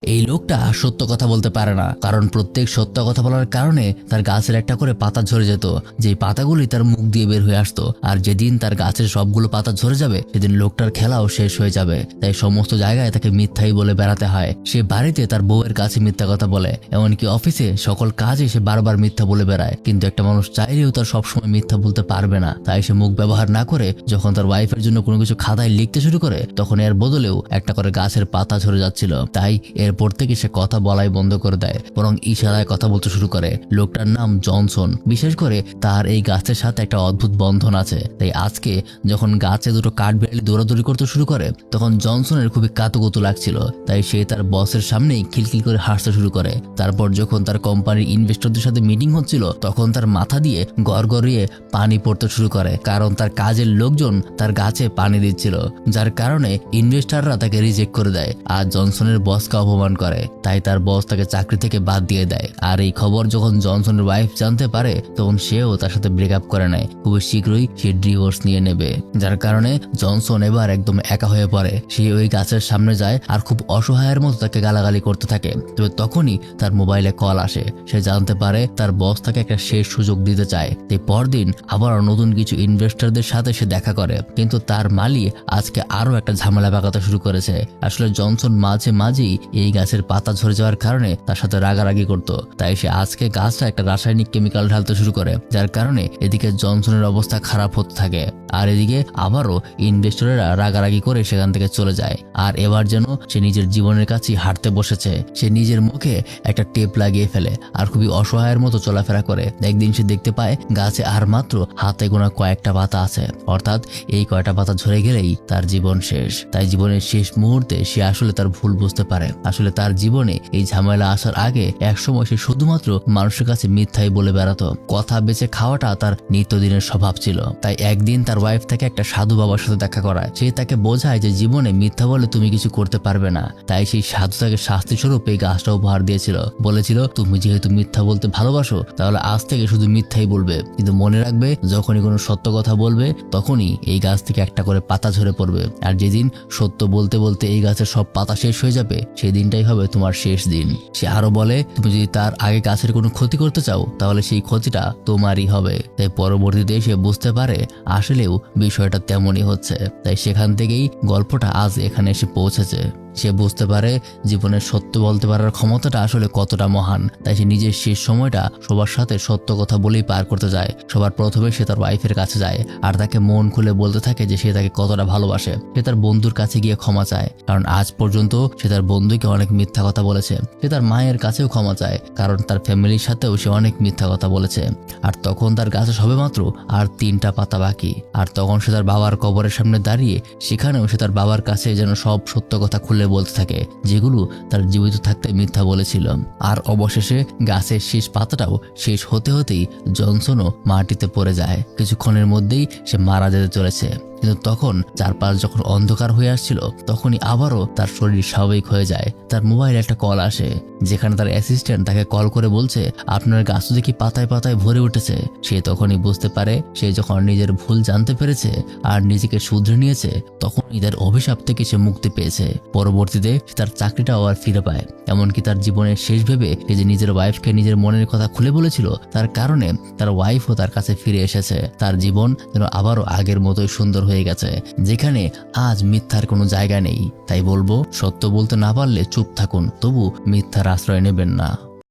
এই লোকটা সত্য কথা বলতে পারে না, কারণ প্রত্যেক সত্য কথা বলার কারণে তার গাছের একটা করে পাতা ঝরে যেত, যেই পাতাগুলি তার মুখ দিয়ে বের হয়ে আসতো। আর যেদিন তার গাছের সবগুলো পাতা ঝরে যাবে সেদিন লোকটার খেলাও শেষ হয়ে যাবে। তাই সমস্ত জায়গায় তাকে মিথ্যাই বলে বেড়াতে হয়। সে বাড়িতে তার বউয়ের কাছে মিথ্যা কথা বলে, এমনকি অফিসে সকল কাজে সে বারবার মিথ্যা বলে বেড়ায়। কিন্তু একটা মানুষ চাইলেও তার সবসময় মিথ্যা বলতে পারবে না, তাই সে মুখ ব্যবহার না করে যখন তার ওয়াইফের জন্য কোনো কিছু খাতায় লিখতে শুরু করে তখন এর বদলেও একটা করে গাছের পাতা ঝরে যাচ্ছিল। তাই এরপর থেকে সে কথা বলাই বন্ধ করে দেয়, বরং ইশারায় কথা বলতে শুরু করে। লোকটার নাম জনসন। বিশেষ করে তার এই গাছের সাথে একটা অদ্ভুত বন্ধন আছে। তাই আজকে যখন গাছে দুটো কাঠবিড়ালি দৌড়াদৌড়ি করতে শুরু করে তখন জনসনের খুবই কাতুকুতু লাগছিল। তাই সে তার বসের সামনেই খিলখিল করে হাসতে শুরু করে। তারপর যখন তার কোম্পানির ইনভেস্টরদের সাথে মিটিং হচ্ছিল তখন তার মাথা দিয়ে গড়গড়িয়ে পানি পড়তে শুরু করে, কারণ তার কাজের লোকজন তার গাছে পানি দিচ্ছিল, যার কারণে ইনভেস্টররা তাকে রিজেক্ট করে দেয় আর জনসনের বসকে অপমান করে। তাই তার বস তাকে চাকরি থেকে বাদ দিয়ে দেয়। আর এই খবর যখন জনসনের ওয়াইফ জানতে পারে তখন সেও তার সাথে ব্রেকআপ করে নেয়। খুবই শীঘ্রই সে ডিভোর্স নিয়ে নেবে, যার কারণে জনসন এবার একদম একা হয়ে পড়ে। সে ওই গাছের সামনে যায় আর খুব অসহায়ের মতো তাকে গালাগালি করতে থাকে। তবে তখনই তার মোবাইলে কল আসে। সে জানতে পারে তার বস তাকে একটা শেষ সুযোগ দিতে চায়। তাই পরদিন আবার নতুন কিছু ইনভেস্টরদের সাথে সে দেখা করে, কিন্তু তার মালি আজকে আরো একটা ঝামেলা পাকাতে শুরু করেছে। আসলে জনসন মাঝে মাঝেই এই গাছের পাতা ঝরে যাওয়ার কারণে তার সাথে রাগারাগি করত। তাই সে আজকে গাছটা একটা রাসায়নিক কেমিক্যাল ঢালতে শুরু করে, যার কারণে এদিকে জনসনের অবস্থা খারাপ হতে থাকে। আর এদিকে আবারও ইনভেস্টরেরা রাগারাগি করে সেখান থেকে চলে যায়। আর এবার যেন সে নিজের জীবনের কাছে হাঁটতে বসেছে। সে নিজের মুখে একটা টেপ লাগিয়ে ফেলে আর খুবই অসহায়ের মতো চলাফেরা করে। একদিন সে দেখতে পায় গাছে আর মাত্র হাতে গোনা কয়েকটা পাতা আছে, অর্থাৎ এই কয়টা পাতা ঝরে গেলেই তার জীবন শেষ। তাই জীবনের শেষ মুহূর্তে সে আসলে তার ভুল বুঝতে পারে। আসলে তার জীবনে এই ঝামেলা আসার আগে একসময় সে শুধুমাত্র মানুষের কাছে মিথ্যাই বলে বেড়াতো। কথা বেঁচে খাওয়াটা তার নিত্যদিনের স্বভাব ছিল। তাই একদিন তার ওয়াইফ তাকে একটা সাধু বাবার সাথে দেখা করায়। সে তাকে বোঝায় যে জীবনে মিথ্যা বলে তুমি কিছু করতে পারবে না। তাই সেই সাধু তাকে শাস্তি স্বরূপ এই গাছটা উপহার দিয়েছিল। বলেছিল, তুমি যেহেতু মিথ্যা বলতে ভালোবাসো তাহলে আজ থেকে শুধু মিথ্যাই বলবে, কিন্তু মনে রাখবে যখনই কোনো সত্য কথা বলবে তখনই এই গাছ থেকে একটা করে পাতা ঝরে পড়বে। আর যেদিন সত্য বলতে বলতে এই গাছের সব পাতা শেষ হয়ে যাবে সেই দিনটাই হবে তোমার শেষ দিন। সে আরো বলে, তুমি যদি তার আগে গাছের কোনো ক্ষতি করতে চাও তাহলে সেই ক্ষতিটা তোমারই হবে। তাই পরবর্তীতে সে বুঝতে পারে আসলেও বিষয়টা তেমনই হচ্ছে। তাই সেখান থেকেই গল্পটা আজ এখানে এসে পৌঁছেছে। সে বুঝতে পারে জীবনের সত্য বলতে পারার ক্ষমতাটা আসলে কতটা মহান। তাই সে নিজের শেষ সময়টা সবার সাথে সত্য কথা বলেই পার করতে যায়। সবার প্রথমে সে তার ওয়াইফের কাছে যায় আর তাকে মন খুলে বলতে থাকে যে সে তাকে কতটা ভালোবাসে। সে তার বন্ধুর কাছে গিয়ে ক্ষমা চায়, কারণ আজ পর্যন্ত সে তার বন্ধুকে অনেক মিথ্যা কথা বলেছে। সে তার মায়ের কাছেও ক্ষমা চায়, কারণ তার ফ্যামিলির সাথেও সে অনেক মিথ্যা কথা বলেছে। আর তখন তার গাছে সবেমাত্র আর 3টা পাতা বাকি। আর তখন সে তার বাবার কবরের সামনে দাঁড়িয়ে সেখানেও সে তার বাবার কাছে যেন সব সত্য কথা খুলে বলতে থাকে, যেগুলো তার জীবিত থাকতে মিথ্যা বলেছিল। আর অবশেষে গাছের শেষ পাতাটাও শেষ হতে হতেই জনসনও মাটিতে পড়ে যায়। কিছুক্ষণের মধ্যেই সে মারা যেতে চলেছে। কিন্তু তখন চারপাশ যখন অন্ধকার হয়ে আসছিল তখনই আবারও তার শরীর স্বাভাবিক হয়ে যায়। তার মোবাইলে একটা কল আসে, যেখানে তার অ্যাসিস্ট্যান্ট তাকে কল করে বলছে, আপনার গাছ তো দেখি পাতায় পাতায় ভরে উঠেছে। সে তখনই বুঝতে পারে সে যখন নিজের ভুল জানতে পেরেছে আর নিজেকে শুধরে নিয়েছে তখনই তার অভিশাপ থেকে সে মুক্তি পেয়েছে। পরবর্তীতে তার চাকরিটাও আর ফিরে পায়। এমনকি তার জীবনের শেষ ভেবে সে যে নিজের ওয়াইফকে নিজের মনের কথা খুলে বলেছিল তার কারণে তার ওয়াইফও তার কাছে ফিরে এসেছে। তার জীবন যেন আবারও আগের মতোই সুন্দর হয়ে গেছে, যেখানে আজ মিথ্যার কোনো জায়গা নেই। তাই বলবো, সত্য বলতে না পারলে চুপ থাকুন, তবু মিথ্যার আশ্রয় নেবেন না।